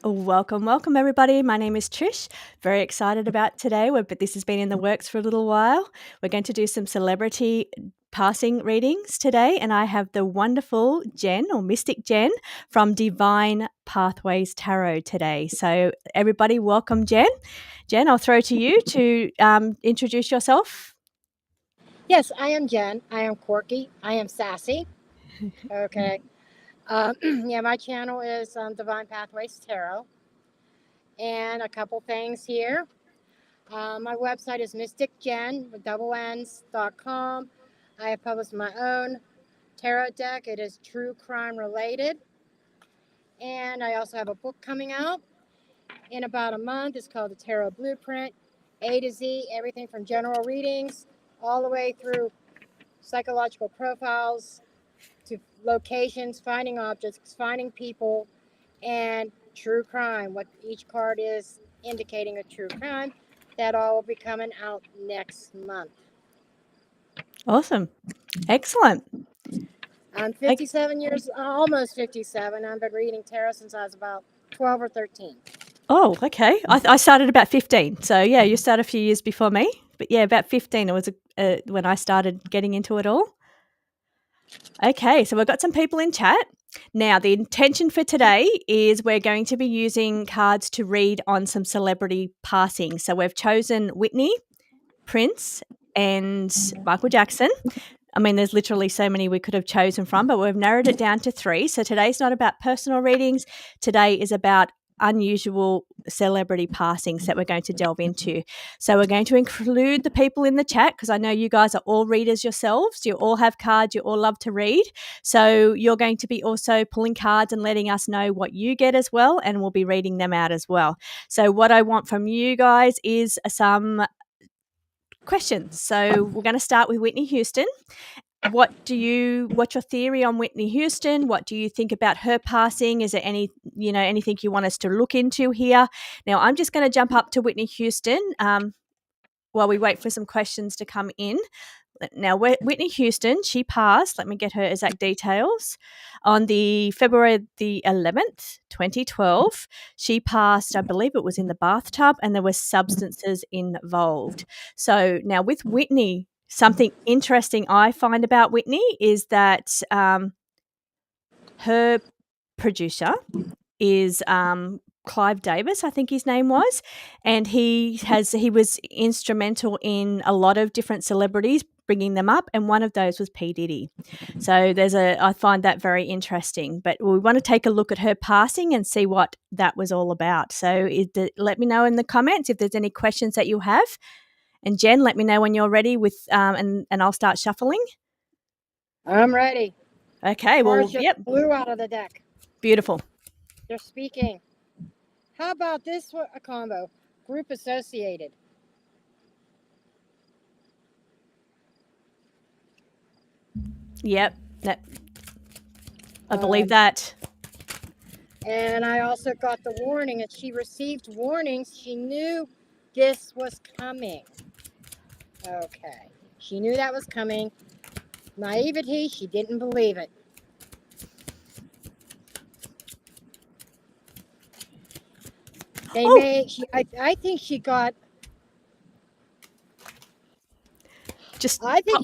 Welcome, welcome everybody. My name is Trish. Very excited about today, but this has been in the works for a little while. We're going to do some celebrity passing readings today, and I have the wonderful Jenn, or Mystic Jenn, from Divine Pathways Tarot today. So everybody, welcome Jenn. Jenn, I'll throw to you to introduce yourself. Yes, I am Jenn. I am quirky. I am sassy. Okay. Yeah, my channel is Divine Pathways Tarot. And a couple things here. My website is mysticjen with double N's.com. I have published my own tarot deck. It is true crime related. And I also have a book coming out in about a month. It's called The Tarot Blueprint, A to Z, everything from general readings all the way through psychological profiles to locations, finding objects, finding people, and true crime, what each card is indicating a true crime. That all will be coming out next month. Awesome. Excellent. I'm 57 years, almost 57. I've been reading tarot since I was about 12 or 13. Oh, okay. I started about 15. So, yeah, you started a few years before me. But, yeah, about 15 it was when I started getting into it all. Okay, so we've got some people in chat. Now, the intention for today is we're going to be using cards to read on some celebrity passing. So we've chosen Whitney, Prince, and Michael Jackson. I mean, there's literally so many we could have chosen from, but we've narrowed it down to 3. So today's not about personal readings. Today is about unusual celebrity passings that we're going to delve into. So we're going to include the people in the chat because I know you guys are all readers yourselves. You all have cards. You all love to read. So you're going to be also pulling cards and letting us know what you get as well, and we'll be reading them out as well. So what I want from you guys is some questions. So we're going to start with Whitney Houston. What's your theory on Whitney Houston? What do you think about her passing? Is there anything you want us to look into here? Now, I'm just going to jump up to Whitney Houston while we wait for some questions to come in. Now, Whitney Houston, she passed, let me get her exact details, on the February the 11th, 2012. She passed, I believe it was in the bathtub, and there were substances involved. So now with Whitney, something interesting I find about Whitney is that her producer is Clive Davis, I think his name was, and he was instrumental in a lot of different celebrities bringing them up, and one of those was P. Diddy. So I find that very interesting. But we want to take a look at her passing and see what that was all about. So let me know in the comments if there's any questions that you have. And Jenn, let me know when you're ready with and I'll start shuffling. I'm ready. Okay, well, Cards just blew out of the deck. Beautiful. They're speaking. How about this a combo? Group associated. Yep. I believe that. And I also got the warning, and she received warnings. She knew this was coming. Okay. She knew that was coming. Naivety, she didn't believe it. I think she got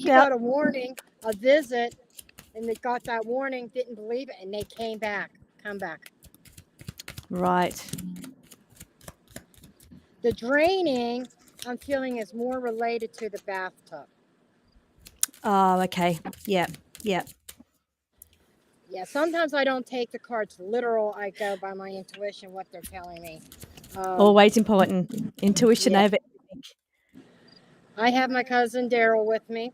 got a warning, a visit, and they got that warning, didn't believe it, and they come back. Right. The draining, I'm feeling, is more related to the bathtub. Oh, okay. Yep. Yeah, sometimes I don't take the cards literal. I go by my intuition, what they're telling me. Always important. Intuition over everything. I have my cousin Daryl with me.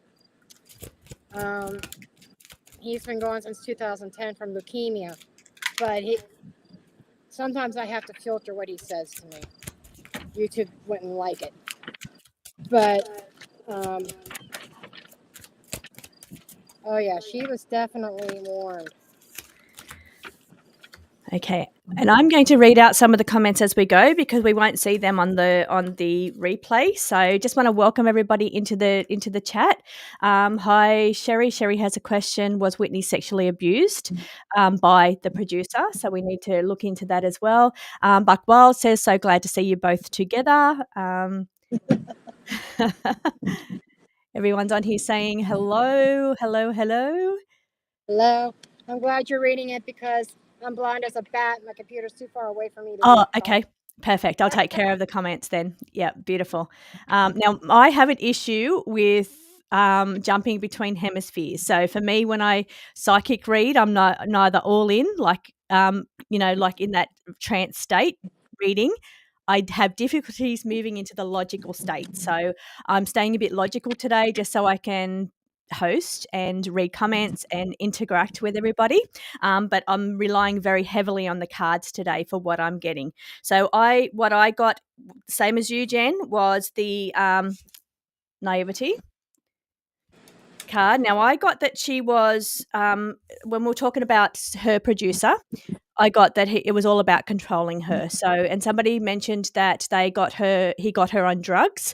He's been going since 2010 from leukemia, but sometimes I have to filter what he says to me. YouTube wouldn't like it. But, oh yeah, she was definitely warned. Okay. And I'm going to read out some of the comments as we go because we won't see them on the replay. So just want to welcome everybody into the chat. Hi, Sherry. Sherry has a question. Was Whitney sexually abused by the producer? So we need to look into that as well. Buck Wild says, so glad to see you both together. Everyone's on here saying hello, hello, hello. Hello. I'm glad you're reading it because I'm blind as a bat. My computer's too far away from me to Oh, read. okay. Perfect. I'll take care of the comments then. Yeah, beautiful. Now, I have an issue with jumping between hemispheres. So for me, when I psychic read, I'm neither all in, like like in that trance state reading. I have difficulties moving into the logical state. So I'm staying a bit logical today, just so I can host and read comments and interact with everybody. But I'm relying very heavily on the cards today for what I'm getting. So what I got, same as you, Jen, was the naivety card. Now I got that she was when we were talking about her producer, I got that it was all about controlling her. So, and somebody mentioned that he got her on drugs.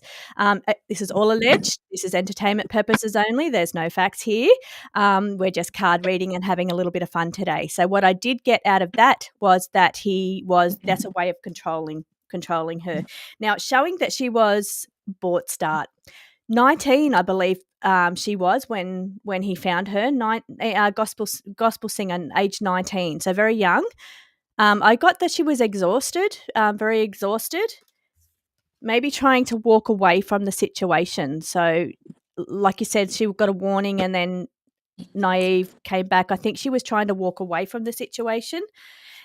This is all alleged. This is entertainment purposes only. There's no facts here. We're just card reading and having a little bit of fun today. So, what I did get out of that was that that's a way of controlling her. Now, it's showing that she was bought start 19, I believe. She was when he found her, gospel singer, age 19, so very young. I got that she was exhausted, very exhausted, maybe trying to walk away from the situation. So, like you said, she got a warning and then naive came back. I think she was trying to walk away from the situation.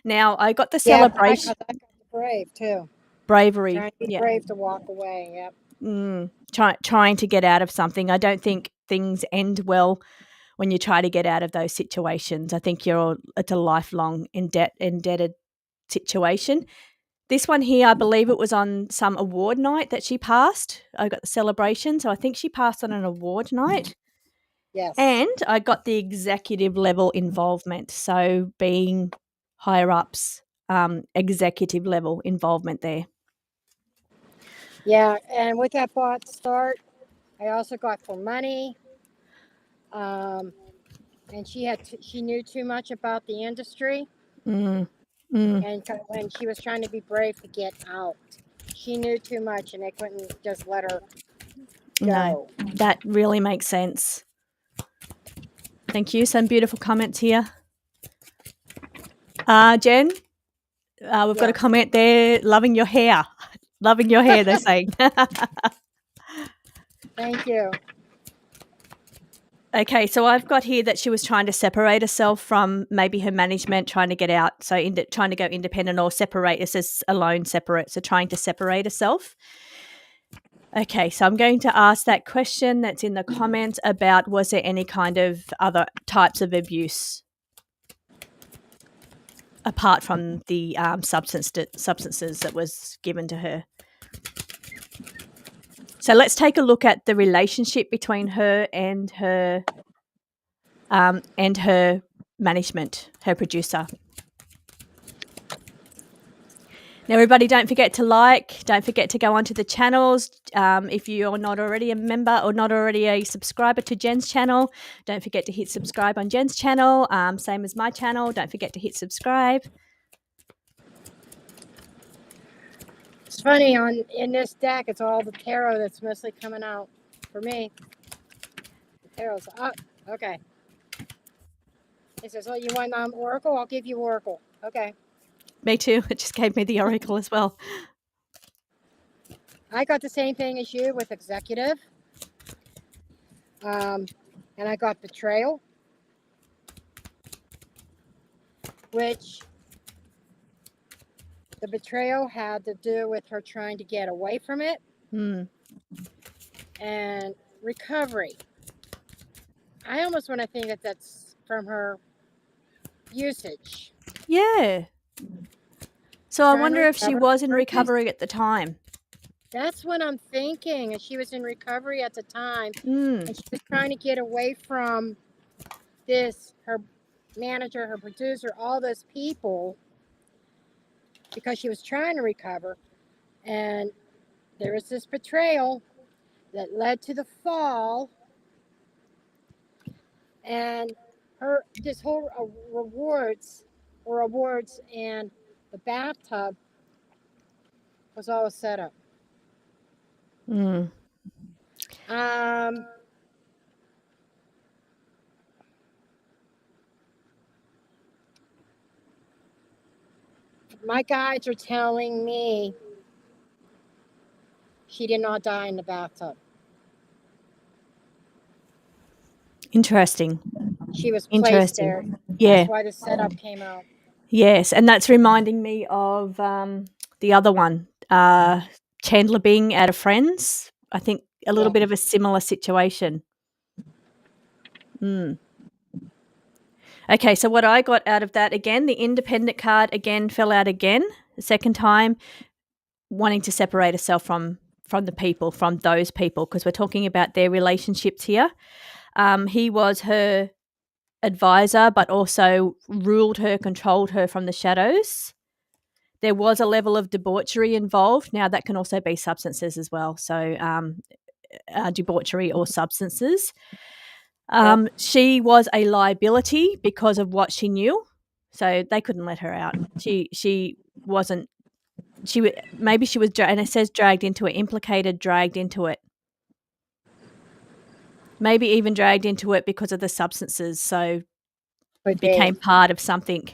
Now, I got the Yeah, celebration. I got brave too. Bravery. Trying to be Yeah. brave to walk away. Yep. Trying to get out of something. I don't think things end well when you try to get out of those situations. I think it's a lifelong indebted situation. This one here, I believe it was on some award night that she passed. I got the celebration, so I think she passed on an award night. Yes. And I got the executive level involvement, so being higher ups, executive level involvement there. Yeah, and with that bought start, I also got for money. And she knew too much about the industry. And when she was trying to be brave to get out, she knew too much, and they couldn't just let her go. No, that really makes sense. Thank you. Some beautiful comments here. Jen, we've got a comment there. Loving your hair. Loving your hair, they're saying. Thank you. Okay, so I've got here that she was trying to separate herself from maybe her management, trying to get out, so trying to go independent or separate. It says alone, separate, so trying to separate herself. Okay, so I'm going to ask that question that's in the comments about was there any kind of other types of abuse apart from the substances that was given to her. So let's take a look at the relationship between her and her management, her producer. Now, everybody, don't forget to don't forget to go onto the channels. If you're not already a member or not already a subscriber to Jen's channel, don't forget to hit subscribe on Jen's channel. Same as my channel. Don't forget to hit subscribe. It's funny, in this deck, it's all the tarot that's mostly coming out for me. The tarot's up. Okay. It says, "Oh, you want Oracle? I'll give you Oracle." Okay. Me too. It just gave me the Oracle as well. I got the same thing as you with executive. And I got betrayal, which the betrayal had to do with her trying to get away from it. And recovery. I almost want to think that that's from her usage. Yeah. So I wonder if she was in recovery at the time. That's what I'm thinking. And she was in recovery at the time. And she was trying to get away from this, her manager, her producer, all those people. because she was trying to recover, and there was this betrayal that led to the fall, and this whole rewards and the bathtub was all set up. Mm. My guides are telling me she did not die in the bathtub. Interesting. She was placed there. Yeah. That's why the setup came out. Yes, and that's reminding me of the other one, Chandler Bing out of Friends. I think a little bit of a similar situation. Okay, so what I got out of that, again, the independent card again fell out again, the second time, wanting to separate herself from the people, from those people, because we're talking about their relationships here. He was her advisor, but also ruled her, controlled her from the shadows. There was a level of debauchery involved. Now, that can also be substances as well. So, debauchery or substances. She was a liability because of what she knew. So they couldn't let her out. She wasn't. Maybe she was, and it says dragged into it, implicated, dragged into it. Maybe even dragged into it because of the substances. So became part of something.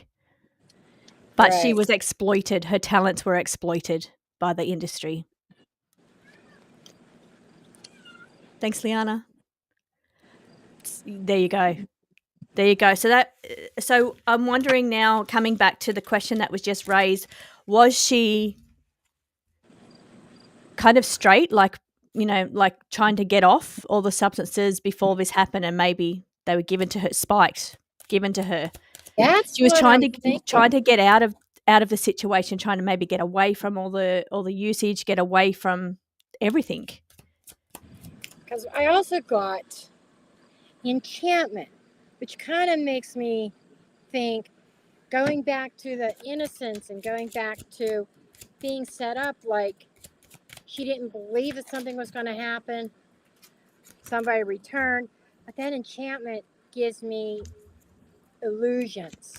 But she was exploited. Her talents were exploited by the industry. Thanks, Liana. There you go. There you go. So I'm wondering now, coming back to the question that was just raised, was she kind of straight, like trying to get off all the substances before this happened, and maybe they were given to her, spiked, given to her. She was trying to get out of the situation, trying to maybe get away from all the usage, get away from everything. Because I also got enchantment, which kind of makes me think, going back to the innocence and going back to being set up, like she didn't believe that something was going to happen, somebody returned, but that enchantment gives me illusions,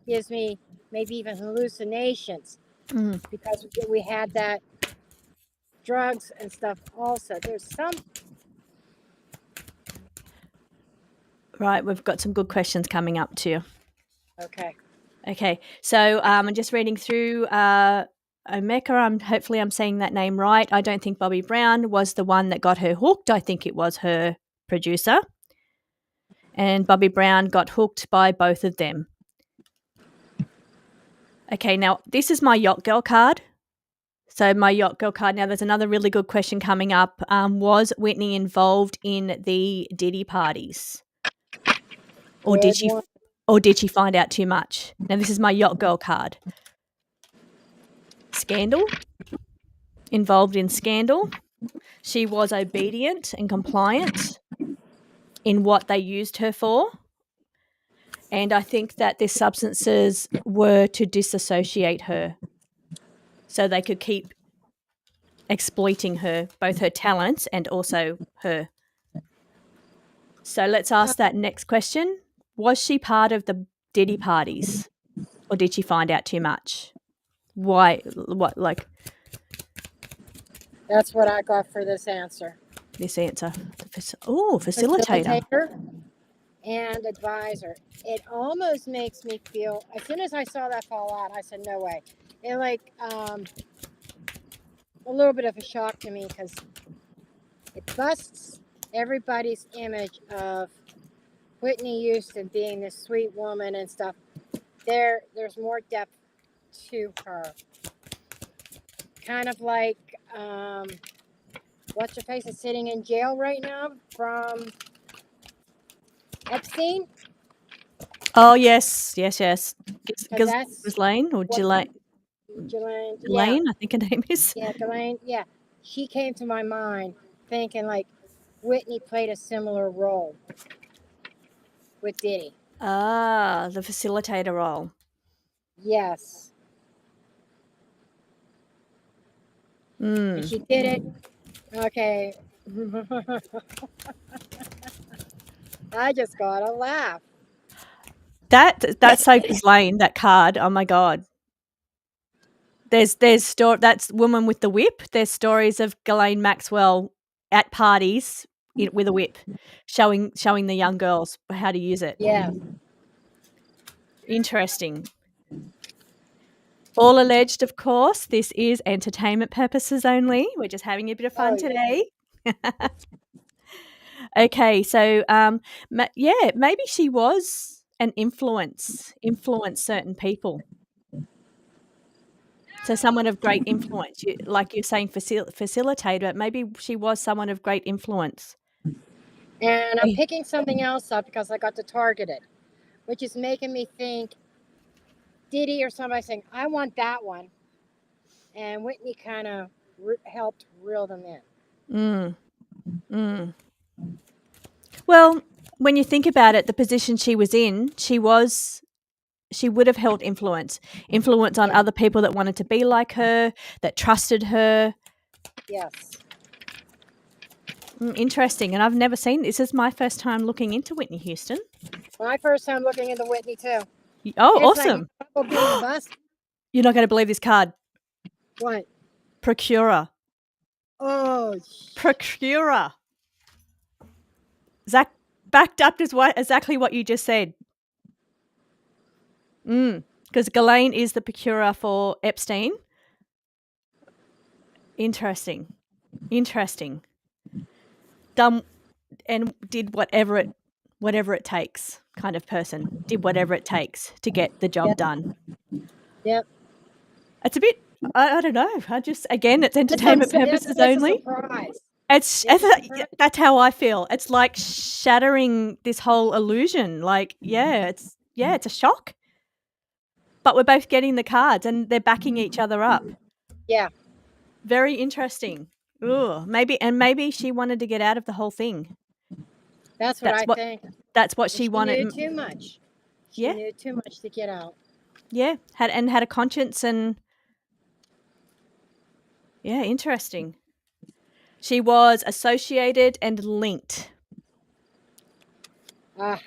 gives me maybe even hallucinations, because we had that drugs and stuff also. There's some. Right, we've got some good questions coming up too. Okay. So I'm just reading through Omeka. Hopefully I'm saying that name right. I don't think Bobby Brown was the one that got her hooked. I think it was her producer. And Bobby Brown got hooked by both of them. Okay, now this is my Yacht Girl card. So my Yacht Girl card. Now there's another really good question coming up. Was Whitney involved in the Diddy parties? Or did she find out too much? Now this is my Yacht Girl card. Scandal. Involved in scandal. She was obedient and compliant in what they used her for. And I think that the substances were to disassociate her so they could keep exploiting her, both her talents and also her. So let's ask that next question. Was she part of the Diddy parties, or did she find out too much? Why? What? Like? That's what I got for this answer. Facilitator and advisor. It almost makes me feel, as soon as I saw that fall out, I said, no way. It a little bit of a shock to me, because it busts everybody's image of Whitney Houston being this sweet woman and stuff. There's more depth to her. Kind of like what's her face is sitting in jail right now from Epstein. Oh yes. Ghislaine or Ghislaine. Yeah. I think her name is. Yeah, Ghislaine. Yeah, she came to my mind thinking like Whitney played a similar role with Diddy. Ah, the facilitator role. Yes. And she did it. Okay. I just got a laugh. That's so Ghislaine, that card. Oh my God. There's that's Woman with the Whip. There's stories of Ghislaine Maxwell at parties with a whip, showing the young girls how to use it. Yeah. Interesting. All alleged, of course. This is entertainment purposes only. We're just having a bit of fun today. Okay, so maybe she was an influence certain people. So someone of great influence, like you're saying, facilitator. Maybe she was someone of great influence. And I'm picking something else up because I got to target it, which is making me think Diddy or somebody saying, I want that one. And Whitney kind of helped reel them in. Well, when you think about it, the position she was in, she would have held influence on other people that wanted to be like her, that trusted her. Yes. Interesting. And I've never seen this. Is my first time looking into Whitney Houston. My first time looking into Whitney too. Oh, awesome. Like you're not going to believe this card. What? Procurer. Oh. Procurer. Zach backed up as exactly what you just said. Because Ghislaine is the procurer for Epstein. Interesting. Done and did whatever it takes, kind of person. Did whatever it takes to get the job done. Yep. It's a bit, I don't know. It's entertainment purposes only. It's that's how I feel. It's like shattering this whole illusion. Like, it's a shock. But we're both getting the cards and they're backing each other up. Yeah. Very interesting. Ooh, maybe she wanted to get out of the whole thing. That's what I think. That's what she wanted. She knew too much. She knew too much to get out. Yeah, had a conscience and interesting. She was associated and linked.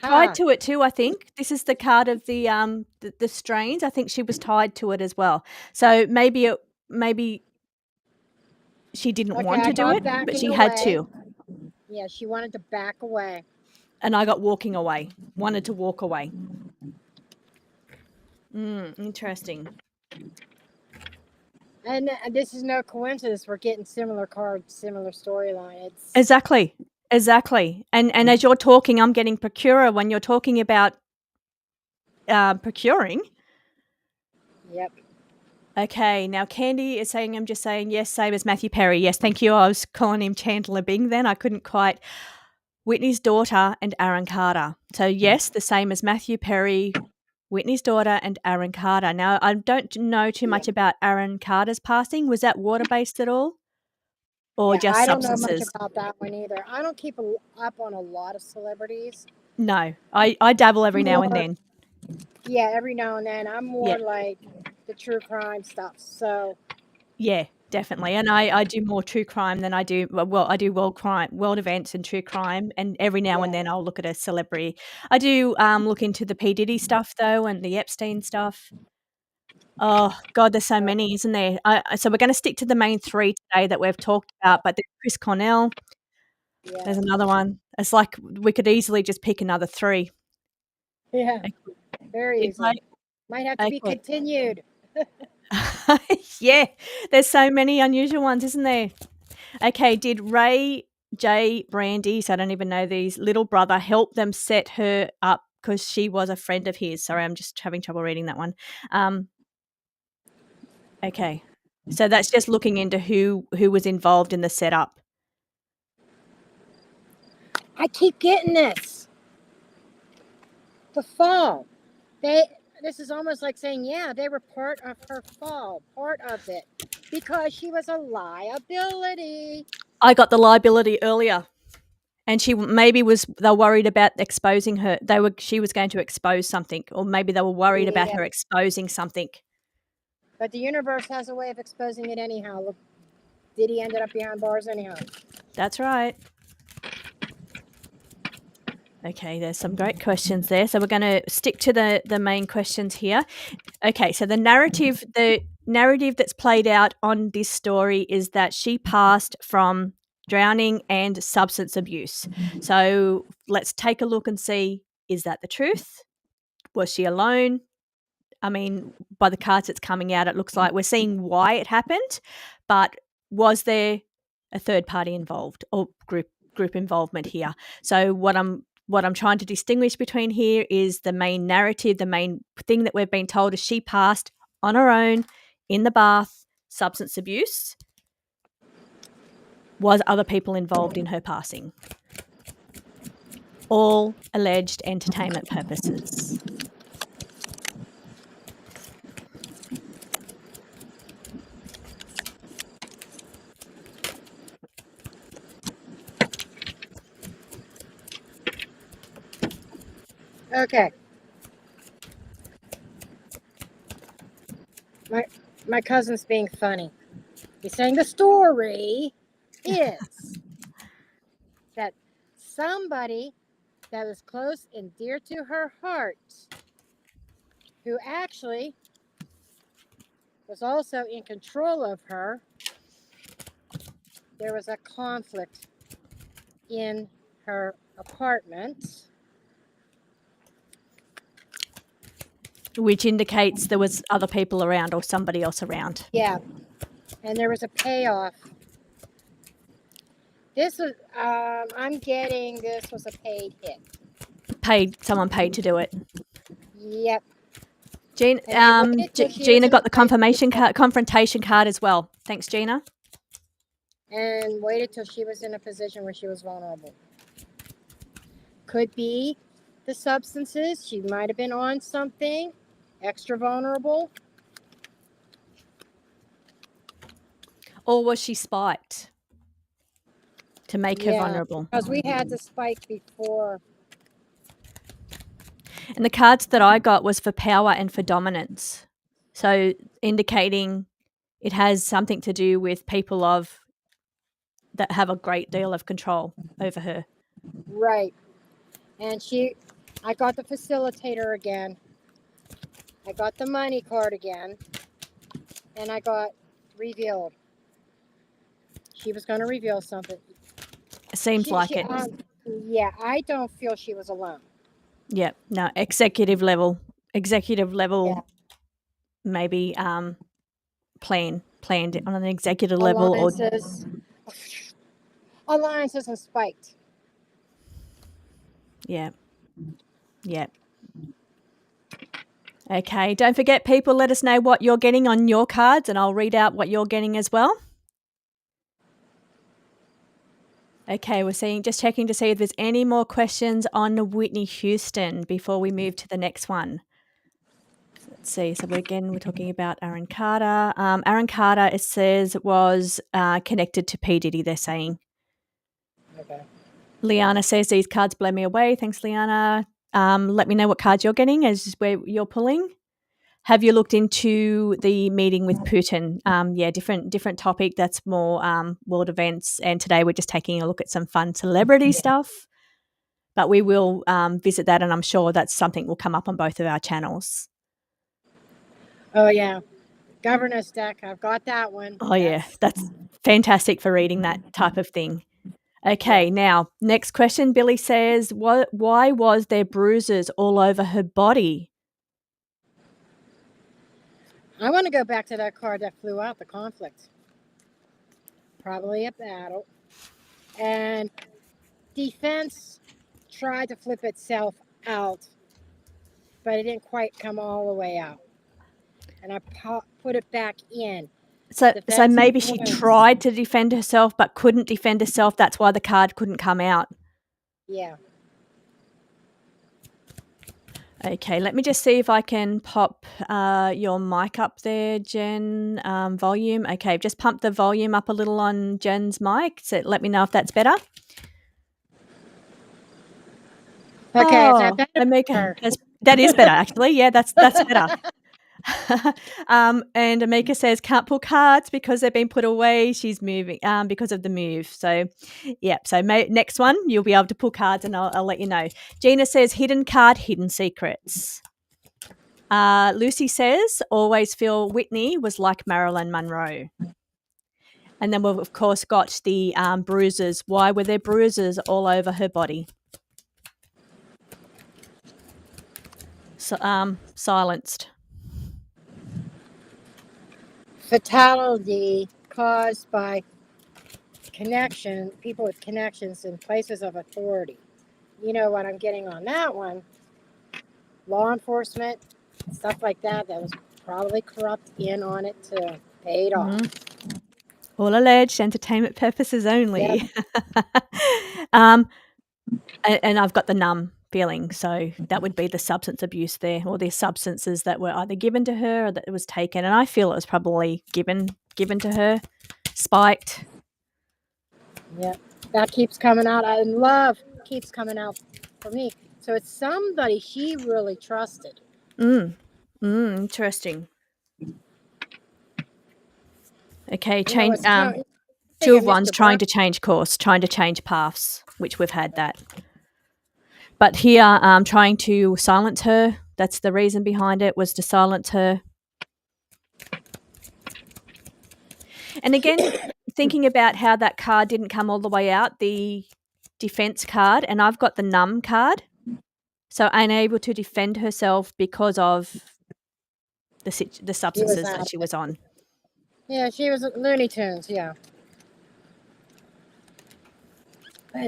Tied to it too, I think. This is the card of the strains. I think she was tied to it as well. So maybe she didn't want to do it, but she had to. Yeah, she wanted to back away. And I got walking away. Wanted to walk away. Interesting. And this is no coincidence. We're getting similar cards, similar storyline. Exactly. And as you're talking, I'm getting procurer when you're talking about procuring. Yep. Okay, now Candy is saying, I'm just saying, yes, same as Matthew Perry. Yes, thank you. I was calling him Chandler Bing then. I couldn't quite. Whitney's daughter and Aaron Carter. So, yes, the same as Matthew Perry, Whitney's daughter and Aaron Carter. Now, I don't know too much about Aaron Carter's passing. Was that water-based at all? Or just substances? I don't know much about that one either. I don't keep up on a lot of celebrities. No, I dabble every now and then. Yeah, every now and then. I'm more like the true crime stuff. So yeah, definitely. And I do more true crime than I do. Well, I do world events and true crime, and every now and then I'll look at a celebrity. I do look into the P. Diddy stuff though, and the Epstein stuff. Oh God, there's so many, isn't there? So we're going to stick to the main three today that we've talked about. But there's Chris Cornell. Yeah. There's another one. It's like we could easily just pick another three. Yeah, very easy. Might have to be continued. Yeah, there's so many unusual ones, isn't there? Okay, did Ray J. Brandy's, I don't even know these, little brother help them set her up because she was a friend of his? Sorry, I'm just having trouble reading that one. Okay, so that's just looking into who was involved in the setup. I keep getting this. The fall. This is almost like saying, yeah, they were part of her fall, part of it, because she was a liability. I got the liability earlier, and she maybe they were worried about exposing her. She was going to expose something, or maybe they were worried about her exposing something. But the universe has a way of exposing it anyhow. Diddy ended up behind bars anyhow. That's right. Okay, there's some great questions there. So we're going to stick to the main questions here. Okay, so the narrative that's played out on this story is that she passed from drowning and substance abuse. So let's take a look and see, is that the truth? Was she alone? I mean, by the cards that's coming out, it looks like we're seeing why it happened, but was there a third party involved or group involvement here? So what I'm trying to distinguish between here is the main narrative, the main thing that we've been told is she passed on her own in the bath, substance abuse. Was other people involved in her passing? All alleged entertainment purposes. Okay. My cousin's being funny. He's saying the story is that somebody that was close and dear to her heart, who actually was also in control of her, there was a conflict in her apartment. Which indicates there was other people around or somebody else around. Yeah. And there was a payoff. This was, I'm getting this was a paid hit. Someone paid to do it. Yep. Gina got the confrontation card as well. Thanks, Gina. And waited till she was in a position where she was vulnerable. Could be the substances. She might have been on something extra vulnerable. Or was she spiked to make her vulnerable? Because we had the spike before. And the cards that I got was for power and for dominance. So indicating it has something to do with people that have a great deal of control over her. Right. And I got the facilitator again. I got the money card again. And I got revealed. She was going to reveal something. Seems like it. Yeah, I don't feel she was alone. Yeah, no, executive level, yeah. Maybe planned on an executive level. Alliances and spiked. Yeah. Okay, don't forget, people, let us know what you're getting on your cards and I'll read out what you're getting as well. Okay, just checking to see if there's any more questions on Whitney Houston before we move to the next one. Let's see. So we're talking about Aaron Carter. Aaron Carter, it says, was connected to P. Diddy, they're saying. Okay. Liana says, these cards blow me away. Thanks, Liana. Let me know what cards you're getting as where you're pulling. Have you looked into the meeting with Putin? Different topic. That's more world events. And today we're just taking a look at some fun celebrity stuff. But we will visit that, and I'm sure that's something will come up on both of our channels. Oh, yeah. Governess deck. I've got that one. Oh, yeah. That's fantastic for reading that type of thing. Okay, now, next question. Billy says, why was there bruises all over her body? I want to go back to that card that flew out, the conflict. Probably a battle. And defense tried to flip itself out, but it didn't quite come all the way out. And I put it back in. So maybe she tried to defend herself but couldn't defend herself. That's why the card couldn't come out. Yeah. Okay, let me just see if I can pop your mic up there, Jen. Volume. Okay, just pump the volume up a little on Jen's mic. So let me know if that's better. Okay, is that better? That is better, actually. Yeah, that's better. And Amika says can't pull cards because they've been put away. She's moving because of the move. So, yeah. So next one, you'll be able to pull cards, and I'll let you know. Gina says hidden card, hidden secrets. Lucy says always feel Whitney was like Marilyn Monroe. And then we've of course got the bruises. Why were there bruises all over her body? So, silenced. Fatality caused by people with connections in places of authority. You know what I'm getting on that one? Law enforcement, stuff like that was probably corrupt in on it too. Paid off. Mm-hmm. All alleged, entertainment purposes only. Yep. And I've got the numb feeling, so that would be the substance abuse there, or the substances that were either given to her or that it was taken. And I feel it was probably given to her, spiked. Yeah, that keeps coming out. And love keeps coming out for me. So it's somebody she really trusted. Interesting. Okay, change. Two of Wands trying to change course, trying to change paths, which we've had that. But here, trying to silence her. That's the reason behind it, was to silence her. And again, thinking about how that card didn't come all the way out, the defense card, and I've got the numb card. So unable to defend herself because of the substances that she was on. Yeah, she was Looney Tunes, yeah.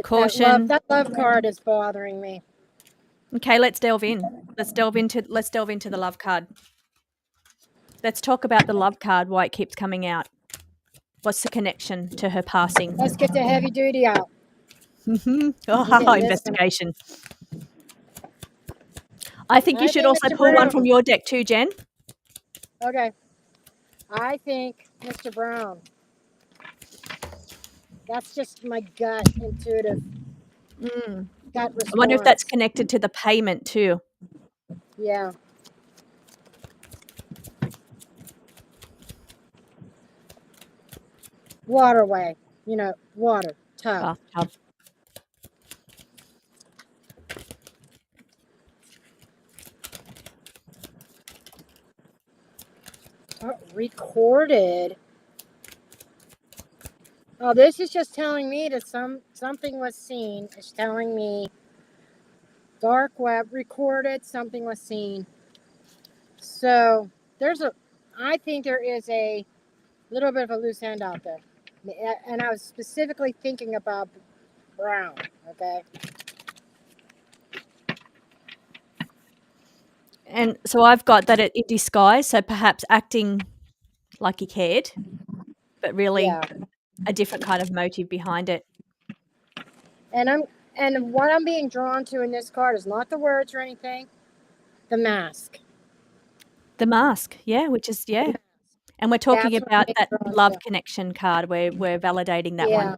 Caution. That love card is bothering me. Okay, let's delve in. Let's delve into the love card. Let's talk about the love card, why it keeps coming out. What's the connection to her passing? Let's get the heavy duty out. Investigation. I think you should also pull one from your deck too, Jen. Okay. I think Mr. Brown. That's just my gut, intuitive. Gut response. I wonder if that's connected to the payment too. Yeah. Waterway, water, tub. Recorded. Oh, this is just telling me that something was seen. It's telling me dark web recorded, something was seen. So I think there is a little bit of a loose end out there. And I was specifically thinking about Brown, okay? And so I've got that in disguise, so perhaps acting like he cared, but really a different kind of motive behind it. And what I'm being drawn to in this card is not the words or anything, the mask. The mask, yeah, which is, yeah. And we're talking about that love connection card. We're validating that one.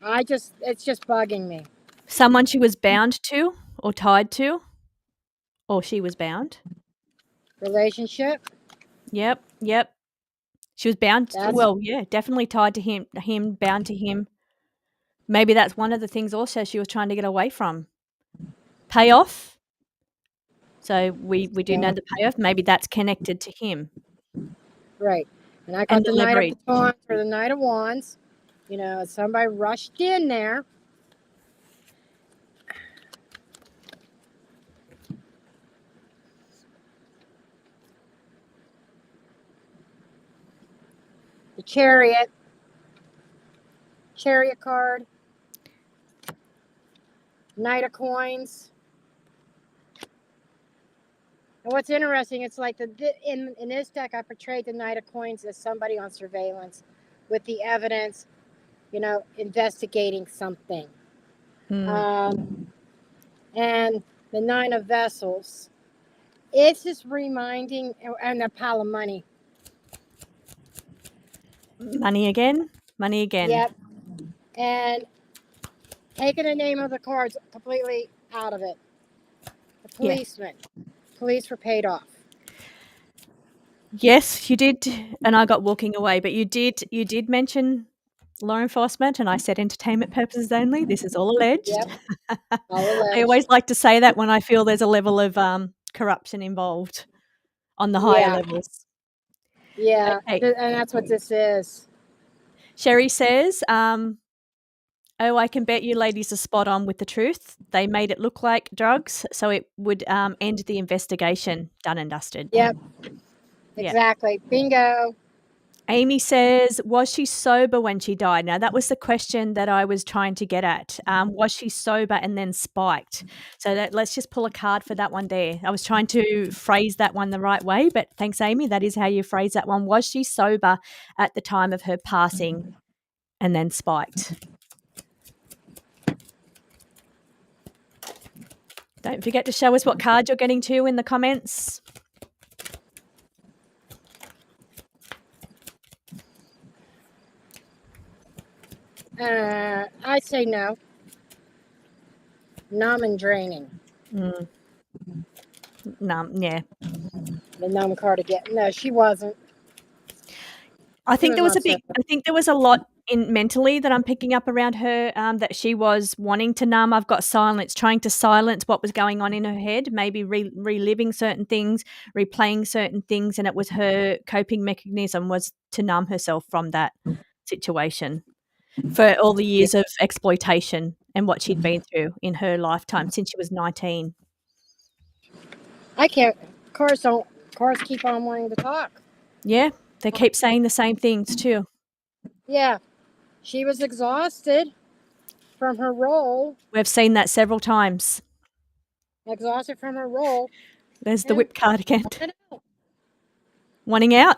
It's just bugging me. Someone she was bound to or tied to, or she was bound. Relationship. Yep. She was bound. Definitely tied to him, bound to him. Maybe that's one of the things also she was trying to get away from. Payoff. So we do know the payoff. Maybe that's connected to him. Right. And I got the Knight of Batons for the Knight of Wands. Somebody rushed in there. The Chariot card. Knight of Coins. And what's interesting, it's like in this deck, I portrayed the Knight of Coins as somebody on surveillance with the evidence, investigating something. And the Nine of Vessels. It's just reminding, and the pile of money. Money again. Yep. And taking the name of the cards completely out of it. The policeman. Yeah. Police were paid off. Yes, you did, and I got walking away, but you did mention law enforcement, and I said entertainment purposes only. This is all alleged. Yep, all I always alleged. like to say that when I feel there's a level of corruption involved on the higher Yeah, levels. yeah, Okay. and that's what this is. Sherry says, "Oh, I can bet you ladies are spot on with the truth. They made it look like drugs, so it would end the investigation. Done and dusted." Yep, Yeah. exactly. Bingo. Amy says, "Was she sober when she died?" Now, that was the question that I was trying to get at. Was she sober and then spiked? So let's just pull a card for that one there. I was trying to phrase that one the right way, but thanks, Amy. That is how you phrase that one. Was she sober at the time of her passing and then spiked? Don't forget to show us what card you're getting to in the comments. I'd say no. Numb and draining. Mm. No, yeah. The numb card again. No, she wasn't. I She think was there was not a big. sober. I think there was a lot in mentally that I'm picking up around her that she was wanting to numb. I've got silence, trying to silence what was going on in her head, maybe reliving certain things, replaying certain things, and it was her coping mechanism was to numb herself from that situation for all the Yeah. years of exploitation and what she'd been through in her lifetime since she was 19. I can't. Cars don't. Cars keep on wanting to talk. Yeah, they keep saying the same things too. Yeah, she was exhausted from her role. We've seen that several times. Exhausted from her role. There's the And whip card again. wanted out. Wanting out.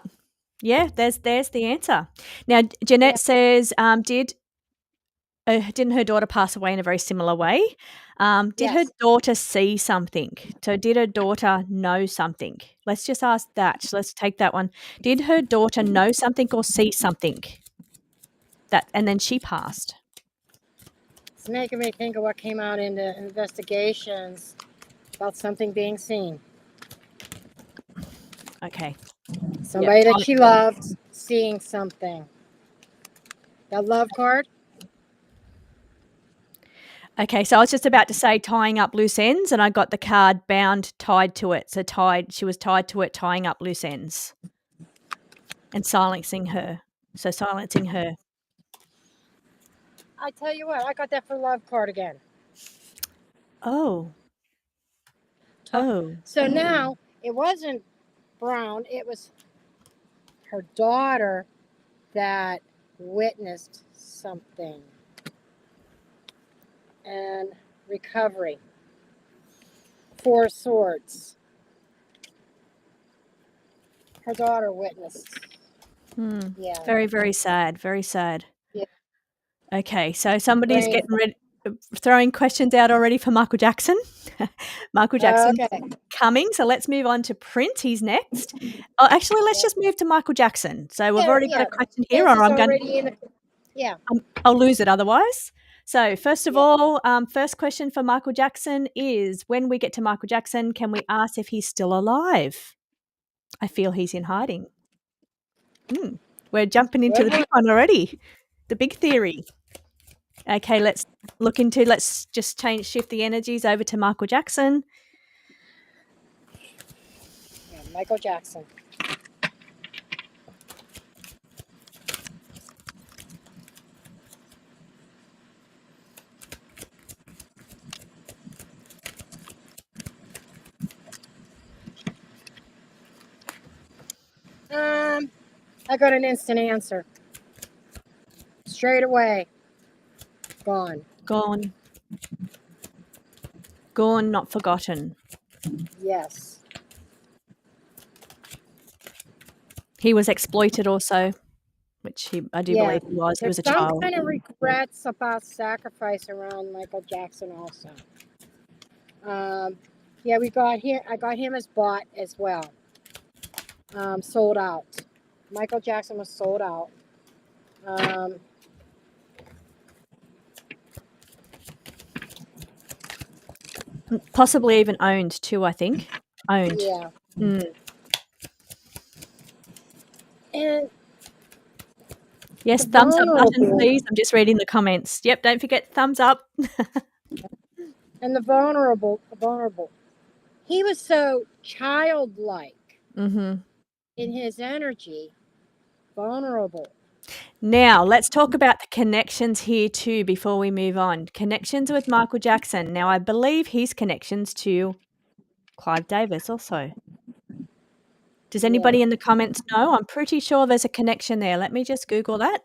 Yeah, there's the answer. Now, Jeanette Yeah. says, didn't her daughter pass away in a very similar way? Did her Yes. daughter see something? So did her daughter know something? Let's just ask that. Let's take that one. Did her daughter know something or see something? And then she passed. It's making me think of what came out in the investigations about something being seen. Okay. Somebody Yep. that she loved seeing something. That love card. Okay, so I was just about to say tying up loose ends, and I got the card bound, tied to it. So she was tied to it, tying up loose ends and silencing her. So silencing her. I tell you what, I got that for love card again. Oh. Oh. So now it wasn't Brown, it was her daughter that witnessed something. And recovery. 4 swords. Her daughter witnessed. Yeah. Very, very sad. Very sad. Yeah. Okay, so somebody's getting ready, throwing questions out already for Michael Jackson. Michael Jackson's coming, so let's move on to Prince. He's next. Oh, actually, let's just move to Michael Jackson. So we've already got a question here, or I'm going to... Yeah. I'll lose it otherwise. So first of all, first question for Michael Jackson is, when we get to Michael Jackson, can we ask if he's still alive? I feel he's in hiding. We're jumping into the big one already. The big theory. Okay, let's just shift the energies over to Michael Jackson. Yeah, Michael Jackson. I got an instant answer. Straight away. Gone. Gone. Gone, not forgotten. Yes. He was exploited also, which I do believe he was. He was a child. Some kind of regrets about sacrifice around Michael Jackson also. Yeah, I got him as bought as well. Sold out. Michael Jackson was sold out. Possibly even owned too, I think. Owned. Yeah. And Yes, the thumbs up button, vulnerable, please. I'm just reading the comments. Yep, don't forget thumbs up. and the vulnerable. He was so childlike Mm-hmm. in his energy, vulnerable. Now, let's talk about the connections here too before we move on. Connections with Michael Jackson. Now, I believe his connections to Clive Davis also. Does anybody in the comments know? I'm pretty sure there's a connection there. Let me just Google that.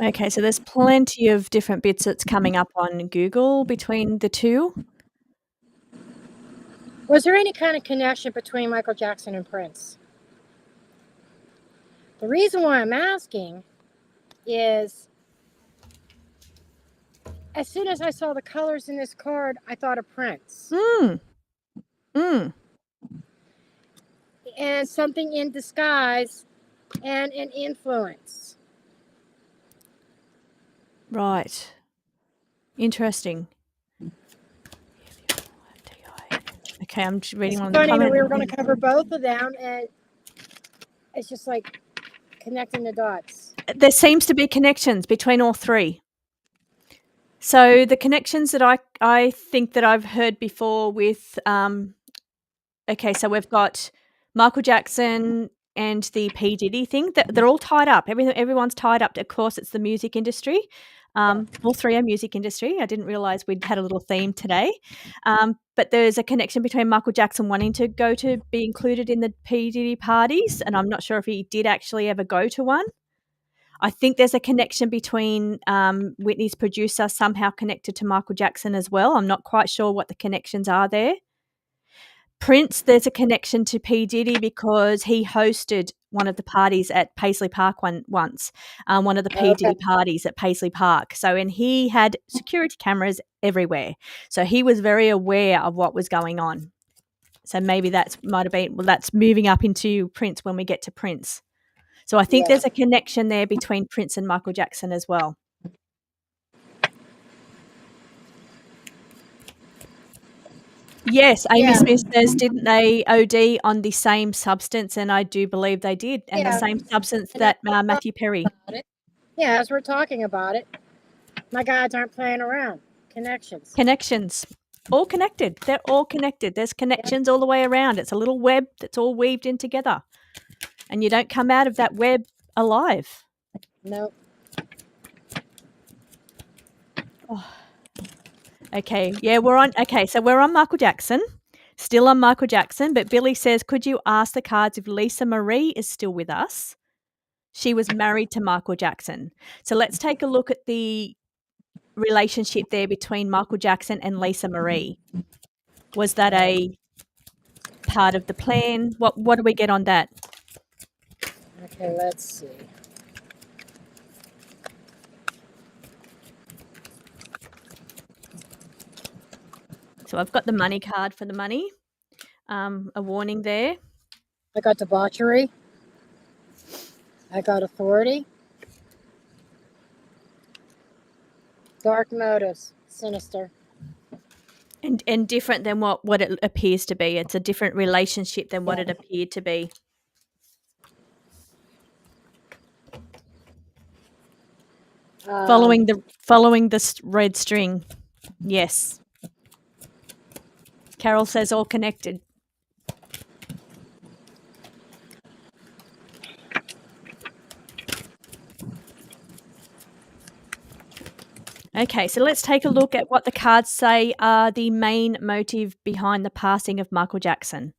Okay, so there's plenty of different bits that's coming up on Google between the two. Was there any kind of connection between Michael Jackson and Prince? The reason why I'm asking is as soon as I saw the colors in this card, I thought of Prince. And something in disguise and an influence. Right. Interesting. Okay, I'm just reading on the Funny that comment. we were going to cover both of them, and it's just like connecting the dots. There seems to be connections between all three. So the connections that I think that I've heard before with okay, so we've got Michael Jackson and the P. Diddy thing. They're all tied up. Everyone's tied up. Of course, it's the music industry. All three are music industry. I didn't realize we'd had a little theme today. But there's a connection between Michael Jackson wanting to go to be included in the P. Diddy parties, and I'm not sure if he did actually ever go to one. I think there's a connection between Whitney's producer somehow connected to Michael Jackson as well. I'm not quite sure what the connections are there. Prince, there's a connection to P. Diddy because he hosted one of the parties at Paisley Park once, one of the P. Diddy parties at Paisley Park. So, and he had security cameras everywhere. So he was very aware of what was going on. So maybe that's moving up into Prince when we get to Prince. So I think there's a connection there between Prince and Michael Jackson as well. Yes, Amy Smith says, didn't they OD on the same substance? And I do believe they did. And the same substance that Matthew Perry. Yeah, as we're talking about it, my guys aren't playing around. Connections. All connected. They're all connected. There's connections all the way around. It's a little web that's all weaved in together. And you don't come out of that web alive. Nope. Oh. Okay, yeah, so we're on Michael Jackson, still on Michael Jackson, but Billy says, could you ask the cards if Lisa Marie is still with us? She was married to Michael Jackson. So let's take a look at the relationship there between Michael Jackson and Lisa Marie. Was that a part of the plan? What do we get on that? Okay, let's see. So I've got the money card for the money. A warning there. I got debauchery. I got authority. Dark motives. Sinister. And different than what it appears to be. It's a different relationship than what it appeared to be. Following the red string. Yes. Carol says all connected. Okay, so let's take a look at what the cards say are the main motive behind the passing of Michael Jackson.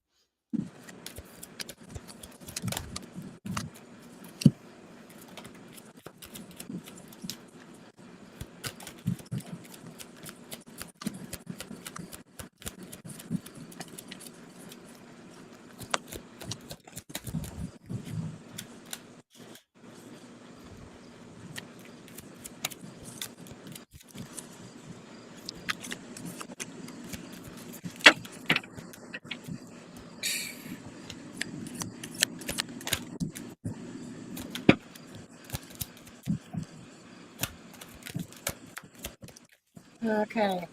Okay.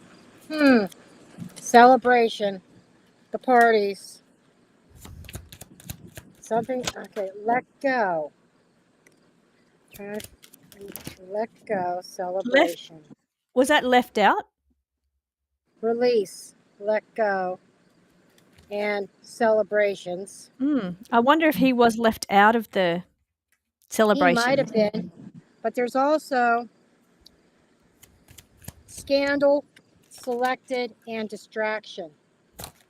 Celebration. The parties. Something. Okay. Let go. Try to let go. Celebration. Was that left out? Release. Let go. And celebrations. I wonder if he was left out of the celebration. He might have been. But there's also scandal, selected, and distraction.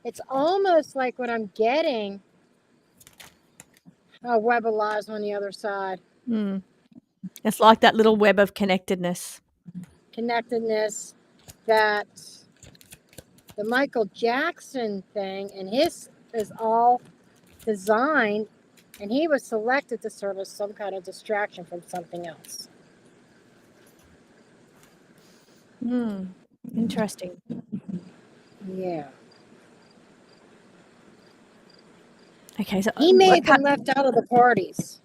It's almost like what I'm getting a web of lies on the other side. It's like that little web of connectedness. Connectedness that the Michael Jackson thing and his is all designed, and he was selected to serve as some kind of distraction from something else. Interesting. Yeah. Okay, so He may have been left out of the parties.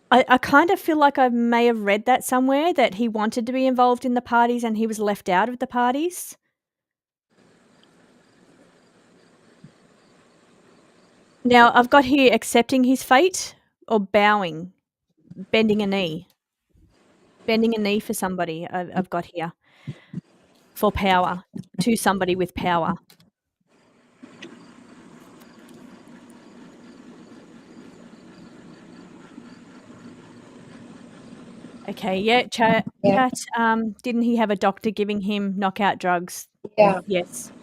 I kind of feel like I may have read that somewhere, that he wanted to be involved in the parties and he was left out of the parties. Now, I've got here accepting his fate or bowing, bending a knee. Bending a knee for somebody, I've got here, for power, to somebody with power. Okay, yeah, chat. Didn't he have a doctor giving him knockout drugs? Yeah. Yes.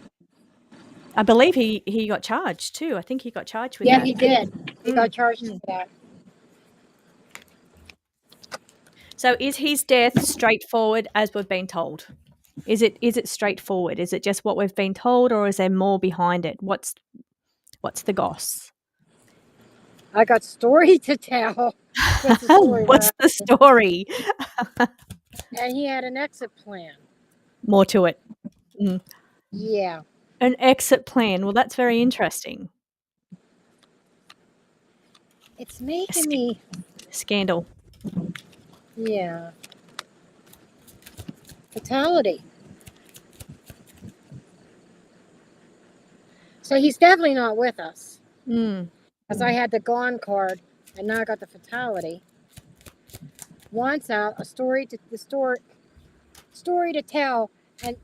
I believe he got charged too. I think he got charged with that. Yeah, he did. He got charged with that. So is his death straightforward as we've been told? Is it straightforward? Is it just what we've been told, or is there more behind it? What's the goss? I got story to tell. What's the story? And he had an exit plan. More to it. Yeah. An exit plan. Well, that's very interesting. It's making me... Scandal. Yeah. Fatality. So he's definitely not with us. Because I had the gone card, and now I got the fatality. Wants out a story to tell, and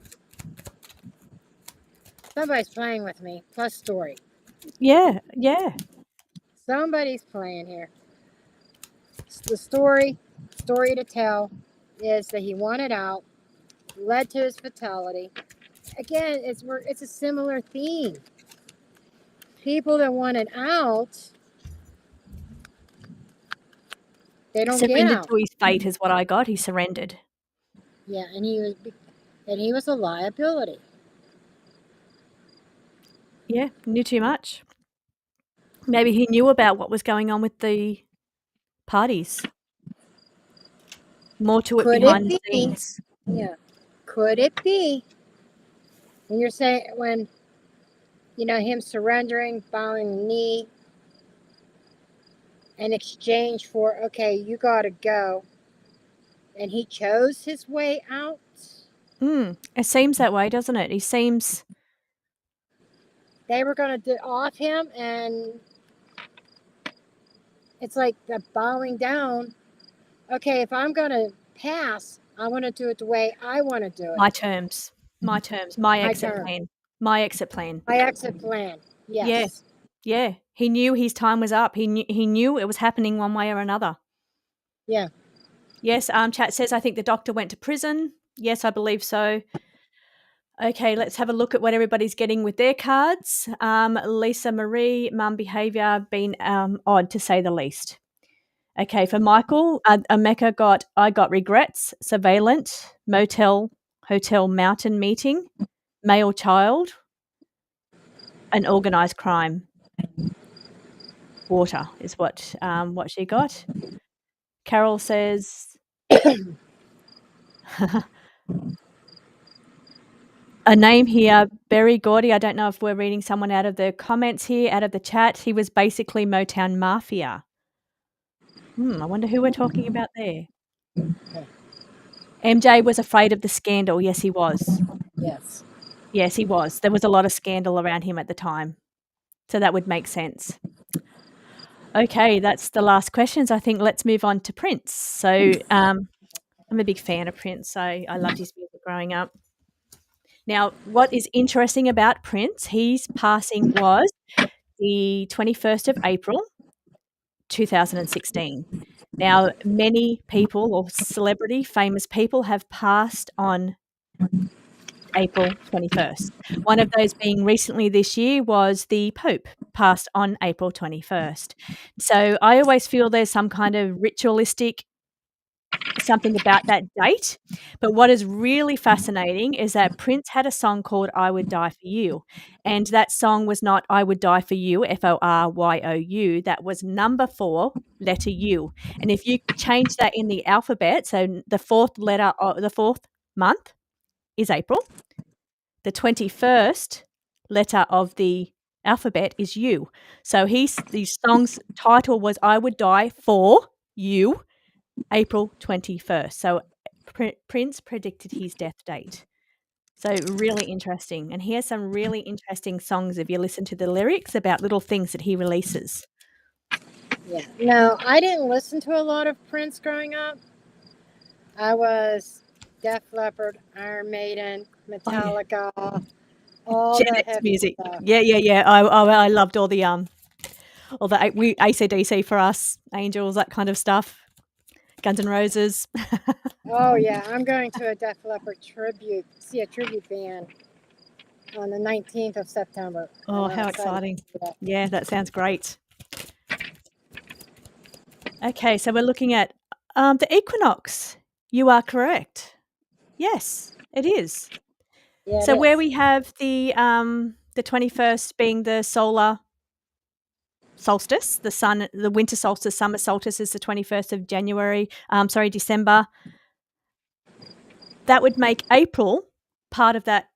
somebody's playing with me. Plus story. Yeah. Somebody's playing here. The story to tell is that he wanted out, led to his fatality. Again, it's a similar theme. People that wanted out, they don't get Surrendered out. to his fate is what I got. He surrendered. Yeah, and he was a liability. Yeah, knew too much. Maybe he knew about what was going on with the parties. More to it behind the scenes. Yeah. Could it be? When you're saying, him surrendering, bowing the knee, in exchange for, okay, you got to go. And he chose his way out. It seems that way, doesn't it? He seems... They were going to off him, and it's like the bowing down. Okay, if I'm going to pass, I want to do it the way I want to do it. My terms. My exit plan. My exit plan. My exit plan. Yes. Yeah. He knew his time was up. He knew it was happening one way or another. Yeah. Yes, chat says, I think the doctor went to prison. Yes, I believe so. Okay, let's have a look at what everybody's getting with their cards. Lisa Marie, mum behaviour been odd to say the least. Okay, for Michael, Ameka I got regrets, surveillance, motel, hotel, mountain meeting, male child, an organised crime. Water is what she got. Carol says... A name here, Berry Gordy. I don't know if we're reading someone out of the comments here, out of the chat. He was basically Motown Mafia. I wonder who we're talking about there. MJ was afraid of the scandal. Yes, he was. Yes. Yes, he was. There was a lot of scandal around him at the time. So that would make sense. Okay, that's the last questions. I think let's move on to Prince. So I'm a big fan of Prince. I loved his music growing up. Now, what is interesting about Prince, his passing was the 21st of April, 2016. Now, many people or celebrity, famous people have passed on April 21st. One of those being recently this year was the Pope passed on April 21st. So I always feel there's some kind of ritualistic something about that date. But what is really fascinating is that Prince had a song called I Would Die For You. And that song was not I Would Die For You, FORYOU. That was number 4, letter U. And if you change that in the alphabet, so the fourth letter of the fourth month is April. The 21st letter of the alphabet is U. So the song's title was I Would Die For You, April 21st. So Prince predicted his death date. So really interesting. And he has some really interesting songs if you listen to the lyrics about little things that he releases. Yeah. No, I didn't listen to a lot of Prince growing up. I was Def Leppard, Iron Maiden, Metallica, all Gen the X heavy music. stuff. Yeah. I loved all the AC/DC for us, Angels, that kind of stuff. Guns N' Roses. Oh yeah, I'm going to a Def Leppard tribute band on the 19th of September. Oh, And I'm how excited exciting. to do that. Yeah, that sounds great. Okay, so we're looking at the equinox. You are correct. Yes, it is. Yeah, So it where is. we have the 21st being the solar solstice, the winter solstice, summer solstice is the 21st of December. That would make April part of that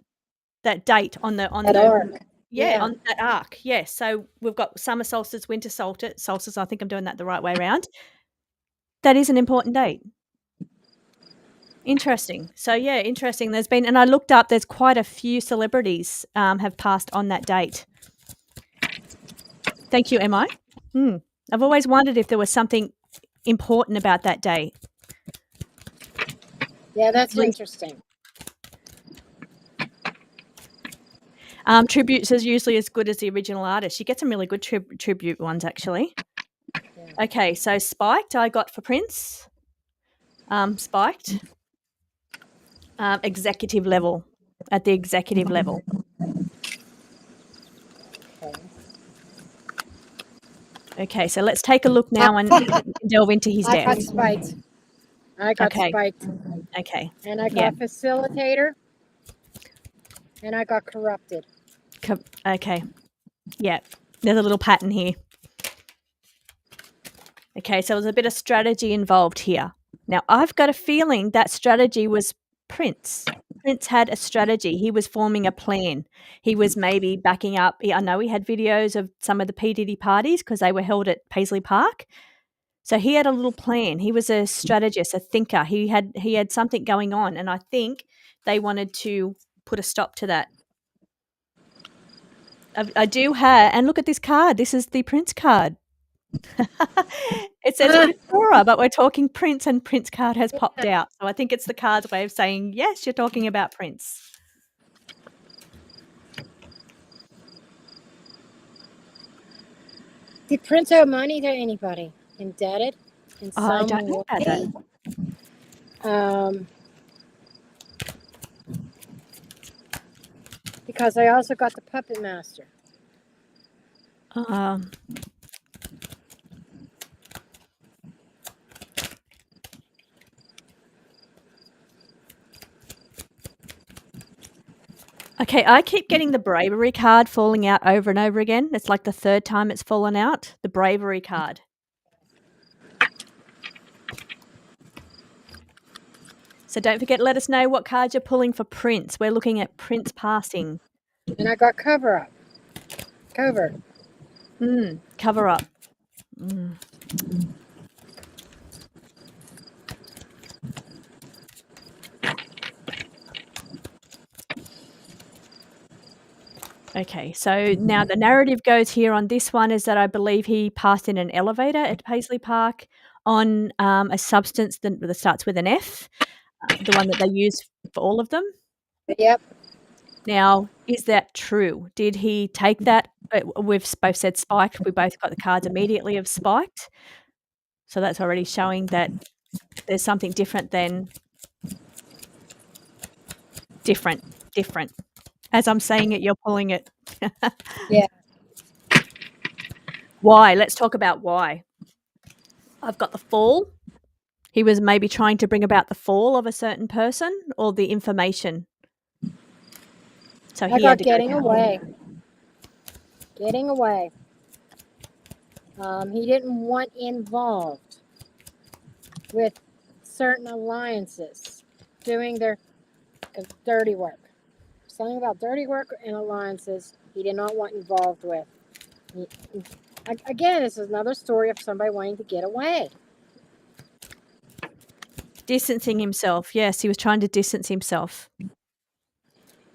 date on the That arc. Yeah. on that arc. Yes. So we've got summer solstice, winter solstice. I think I'm doing that the right way around. That is an important date. Interesting. So yeah, interesting. There's been, and I looked up. There's quite a few celebrities have passed on that date. Thank you, MI. I've always wondered if there was something important about that day. Yeah, that's interesting. Tributes is usually as good as the original artist. You get some really good tribute ones, actually. Yeah. Okay, so Spiked I got for Prince. Spiked. Executive level, at the executive level. Okay, so let's take a look now and delve into his I got death. spiked. Spiked. Okay. And I got facilitator. And I got corrupted. Okay. Yeah, there's a little pattern here. Okay, so there's a bit of strategy involved here. Now, I've got a feeling that strategy was Prince. Prince had a strategy. He was forming a plan. He was maybe backing up. I know he had videos of some of the P. Diddy parties because they were held at Paisley Park. So he had a little plan. He was a strategist, a thinker. He had something going on, and I think they wanted to put a stop to that. I do have, and look at this card. This is the Prince card. It says Prince Aura, but we're talking Prince, and Prince card has popped out. So I think it's the card's way of saying, yes, you're talking about Prince. Did Prince owe money to anybody? Indebted? In some I don't know about that. Because I also got the Puppet Master. Okay, I keep getting the bravery card falling out over and over again. It's like the third time it's fallen out. The bravery card. So don't forget, let us know what cards you're pulling for Prince. We're looking at Prince passing. And I got cover up. Cover. Cover up. Okay, so now the narrative goes here on this one is that I believe he passed in an elevator at Paisley Park on a substance that starts with an F, the one that they use for all of them. Yep. Now, is that true? Did he take that? We've both said spiked. We both got the cards immediately of spiked. So that's already showing that there's something different than different. As I'm saying it, you're pulling it. Yeah. Why? Let's talk about why. I've got the fall. He was maybe trying to bring about the fall of a certain person or the information. So I he got had to getting go down. away. Getting away. He didn't want involved with certain alliances doing their dirty work. Something about dirty work and alliances he did not want involved with. Again, this is another story of somebody wanting to get away. Distancing himself. Yes, he was trying to distance himself.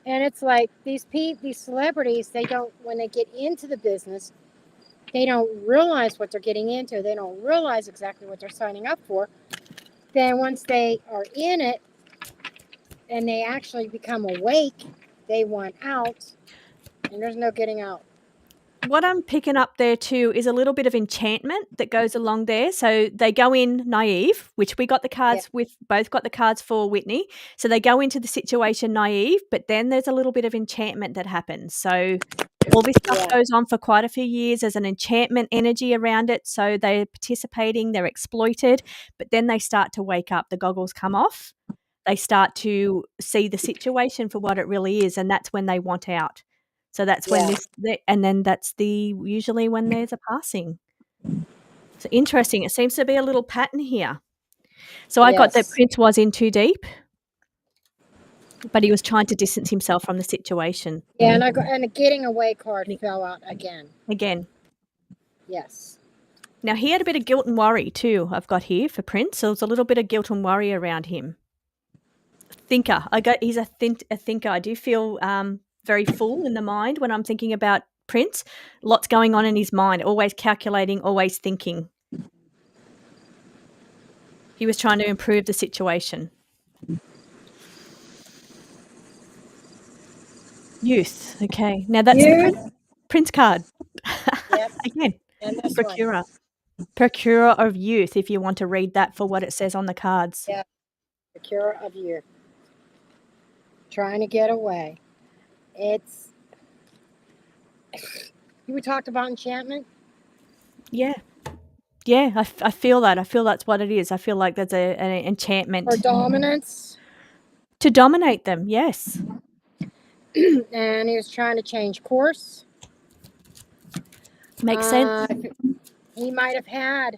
And it's like these celebrities, they don't, when they get into the business, they don't realize what they're getting into. They don't realize exactly what they're signing up for. Then once they are in it and they actually become awake, they want out, and there's no getting out. What I'm picking up there too is a little bit of enchantment that goes along there. So they go in naive, which we got the cards with, both got the cards for Whitney. So they go into the situation naive, but then there's a little bit of enchantment that happens. So all this stuff goes on for quite a few years. There's an enchantment energy around it. So they're participating, they're exploited, but then they start to wake up. The goggles come off. They start to see the situation for what it really is, and that's when they want out. So that's when and then that's usually when there's a passing. So interesting. It seems to be a little pattern here. So I got that Prince was in too deep, but he was trying to distance himself from the situation. Yeah, and the getting away card fell out again. Yes. Now he had a bit of guilt and worry too. I've got here for Prince. So there's a little bit of guilt and worry around him. Thinker. He's a thinker. I do feel very full in the mind when I'm thinking about Prince. Lots going on in his mind, always calculating, always thinking. He was trying to improve the situation. Youth. Okay. Now that's the Prince card. Yep. Again, And this Procurer. Procurer of youth, if you want to read that for what it says on the cards. Yeah. Procurer of youth. Trying to get away. It's... You talked about enchantment? Yeah. Yeah, I feel that. I feel that's what it is. I feel like there's an enchantment. Or dominance? To dominate them, yes. And he was trying to change course. Makes sense. He might have had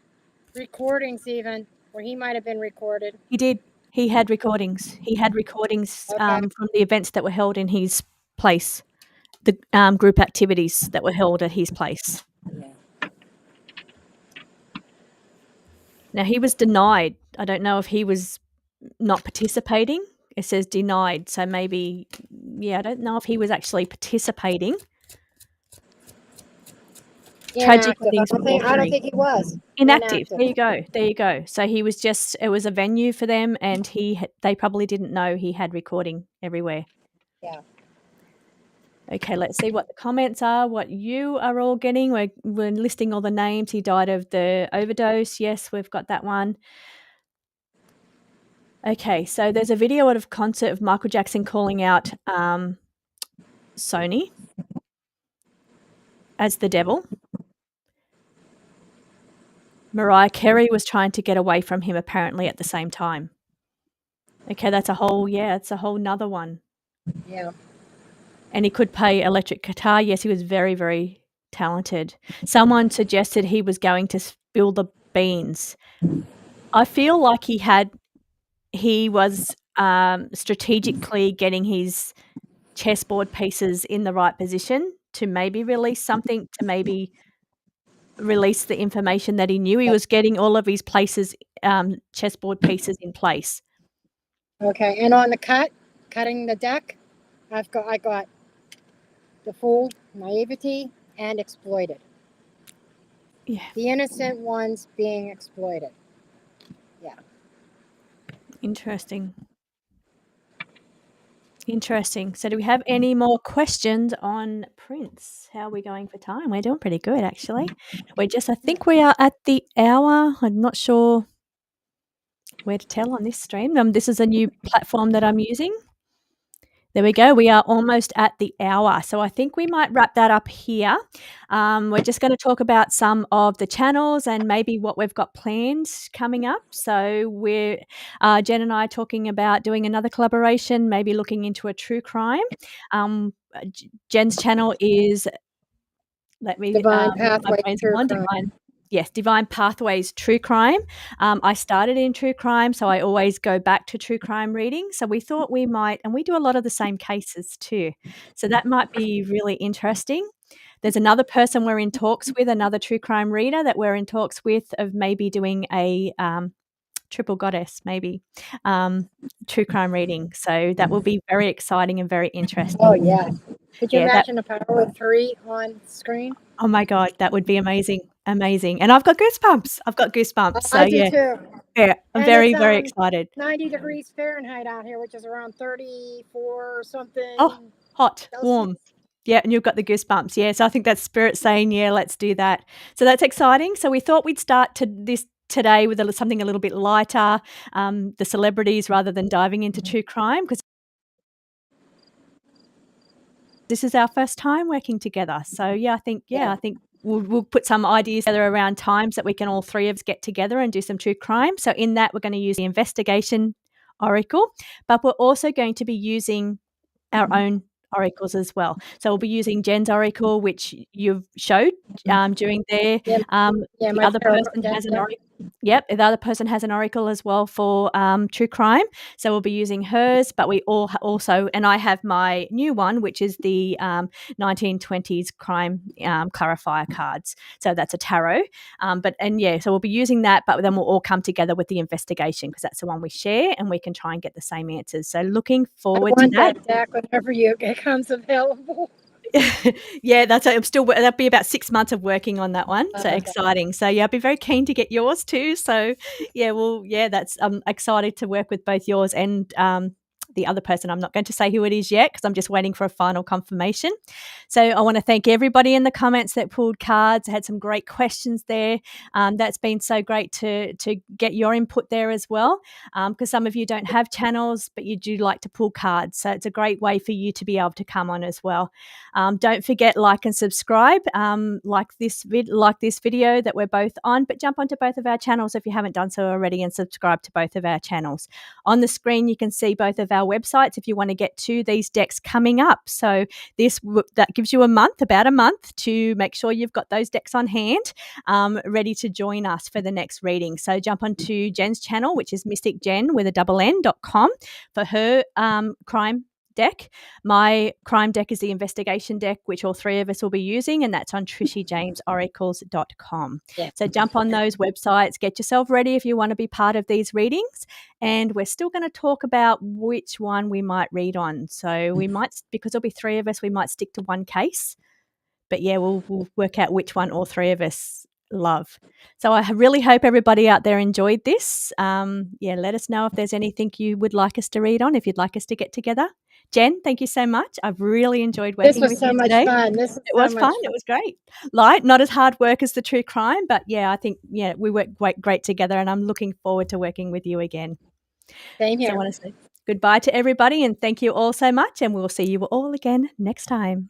recordings even, where he might have been recorded. He did. He had recordings. He had recordings from the events that were held in his place, the group activities that were held at his place. Yeah. Now, he was denied. I don't know if he was not participating. It says denied. So maybe, I don't know if he was actually participating. Tragic things. I don't think he was. Inactive. There you go. So he was it was a venue for them, and they probably didn't know he had recording everywhere. Yeah. Okay, let's see what the comments are, what you are all getting. We're listing all the names. He died of the overdose. Yes, we've got that one. Okay, so there's a video out of concert of Michael Jackson calling out Sony as the devil. Mariah Carey was trying to get away from him apparently at the same time. Okay, that's a whole nother one. Yeah. And he could play electric guitar. Yes, he was very, very talented. Someone suggested he was going to spill the beans. I feel like he was strategically getting his chessboard pieces in the right position to maybe release something, to maybe release the information that he knew. He was getting all of his chessboard pieces in place. Okay, and on the cutting the deck, I got the fool, naivety, and exploited. Yeah. The innocent ones being exploited. Yeah. Interesting. Interesting. So do we have any more questions on Prince? How are we going for time? We're doing pretty good, actually. I think we are at the hour. I'm not sure where to tell on this stream. This is a new platform that I'm using. There we go. We are almost at the hour. So I think we might wrap that up here. We're just going to talk about some of the channels and maybe what we've got planned coming up. So we're Jen and I are talking about doing another collaboration, maybe looking into a true crime. Jen's channel is Divine my Pathway brain's True gone. Crime. Divine Pathways True Crime. I started in true crime, so I always go back to true crime reading. So we thought we might, and we do a lot of the same cases too. So that might be really interesting. There's another person we're in talks with, another true crime reader that we're in talks with of maybe doing a triple goddess, maybe true crime reading. So that will be very exciting and very interesting. Oh, yeah. Could you imagine a power with 3 on screen? Oh my God, that would be amazing. Amazing. And I've got goosebumps. So I do too. Yeah, I'm And very, it's, very excited. 90 degrees Fahrenheit out here, which is around 34 or something. Oh, hot, Celsius. warm. Yeah, and you've got the goosebumps. Yeah, so I think that's spirit saying, yeah, let's do that. So that's exciting. So we thought we'd start today with something a little bit lighter, the celebrities, rather than diving into true crime, because this is our first time working together. So I think we'll put some ideas together around times that we can all 3 of us get together and do some true crime. So in that, we're going to use the investigation oracle, but we're also going to be using our own oracles as well. So we'll be using Jen's oracle, which you've showed during there. The other person has an oracle. Yep, the other person has an oracle as well for true crime. So we'll be using hers, but we all also, and I have my new one, which is the 1920s crime clarifier cards. So that's a tarot. So we'll be using that, but then we'll all come together with the investigation because that's the one we share, and we can try and get the same answers. So looking forward to that. Deck whenever it comes available. That'll be about 6 months of working on that one. So exciting. So I'll be very keen to get yours too. So that's excited to work with both yours and the other person. I'm not going to say who it is yet because I'm just waiting for a final confirmation. So I want to thank everybody in the comments that pulled cards. I had some great questions there. That's been so great to get your input there as well, because some of you don't have channels, but you do like to pull cards. So it's a great way for you to be able to come on as well. Don't forget, like and subscribe, like this video that we're both on, but jump onto both of our channels if you haven't done so already and subscribe to both of our channels. On the screen, you can see both of our websites if you want to get to these decks coming up. So that gives you about a month to make sure you've got those decks on hand, ready to join us for the next reading. So jump onto Jen's channel, which is mysticjen with a n.com for her crime deck. My crime deck is the investigation deck, which all 3 of us will be using, and that's on trishiejamesoracles.com. So jump on those websites, get yourself ready if you want to be part of these readings, and we're still going to talk about which one we might read on. So we might, because there'll be 3 of us, we might stick to one case, but we'll work out which one all 3 of us love. So I really hope everybody out there enjoyed this. Let us know if there's anything you would like us to read on, if you'd like us to get together. Jen, thank you so much. I've really enjoyed working with you today. It was fun. It was great. Light, not as hard work as the true crime, but I think we work great together, and I'm looking forward to working with you again. Same here. So I want to say goodbye to everybody, and thank you all so much, and we'll see you all again next time.